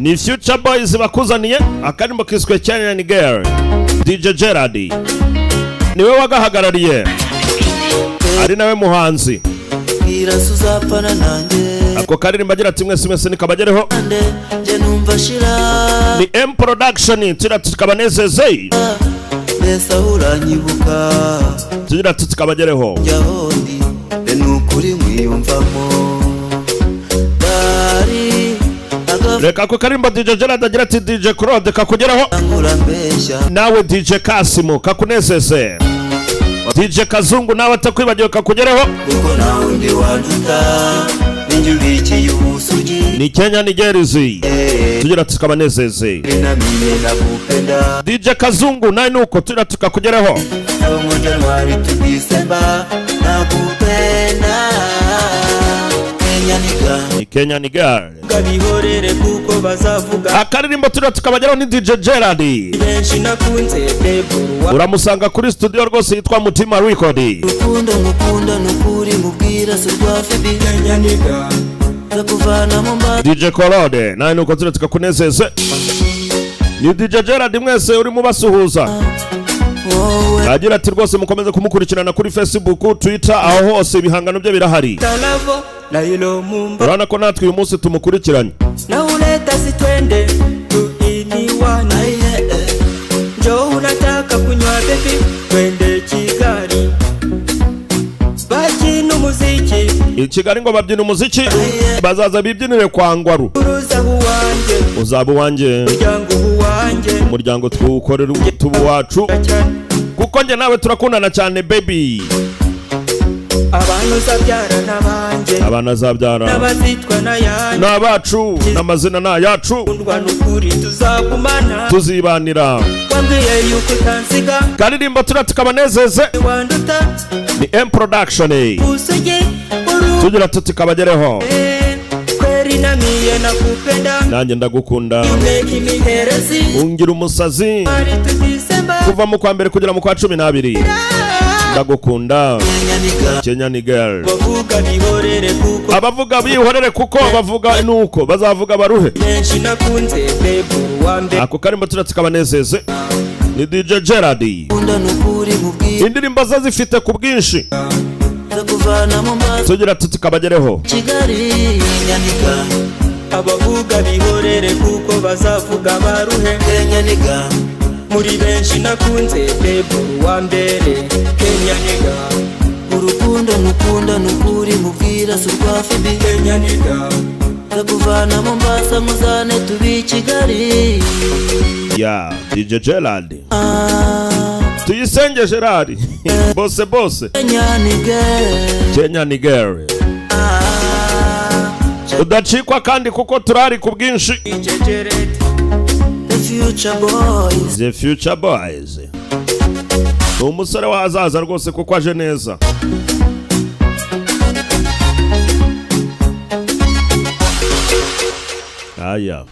ni Future Boys bakuzaniye akarimbo kiswe Kenya ni girl. DJ Gerard niwe wagahagarariye, ari nawe muhanzi. Ako karirimba agira ati mwese nikabagereho, ni M Production tukabanezeze, tugira tukabagereho. Reka ko karimba DJ Gerard agira ati DJ Claude kakugeraho, nawe DJ Kasimu kakunezeze, DJ Kazungu nawe atakwibagiwe kakugeraho. Ni Kenya ni Gerizi, tugira tukabanezeze. DJ Kazungu nawe nuko tugira tukakugeraho. Ni Kenya ni girl. Akaririmbo tugira tukabageraho ni DJ Gerard. Uramusanga kuri studio rwose yitwa Mutima Record. DJ Claude nawe nuko tugira tukakunezeze. Ni DJ Gerard mwese uri mubasuhuza. Agira ati rwose mukomeze kumukurikirana kuri Facebook, Twitter, aho hose ibihangano bye birahari. Urana ko natwe uyu munsi tumukurikiranye. Na uleta sitwende tuiniwana, njoo unataka kunywa baby, twende Kigali babyina umuziki. Kigali ngo babyina umuziki, bazaza bibyinire kwa Ngwaru. Uzaba uwanjye, umuryango twukorera tubu wacu, kuko nge nawe turakundana cyane baby. Abana zabyara n'abazitwa na yanjye, n'abacu n'amazina na yacu, tuzibanira. wambwiye yuko utansiga, karirimbo tukabanezeze. Ni M Production, tugira tukabagereho. kweri namiye nakupenda, nanjye ndagukunda, ungira umusazi kuva mu kwa mbere kugera mu kwa 12. Ndagukunda Kenya ni girl. Abavuga bihorere kuko bavuga nuko bazavuga baruhe. Ako karimbo tukabanezeze. Ni DJ Gerard. Indirimbo zifite ku bwinshi, tugira tukabagereho. Abavuga bihorere kuko bazavuga baruhe. Kenya ni girl. Muri benshi nakunze bebo wa mbere. Kenya niga, urukundo mukunda nukuri mubwira surwa fibi. Kenya niga, ndakuvana Mombasa muzane tubi Kigali. Ya DJ Gerard, tuyisenge Gerard. bose Kenya ni girl, Kenya ni girl. Udacikwa kandi kuko turari ku bwinshi. The Future Boys. Umusore wazaza rwose kuko aje neza. Aya.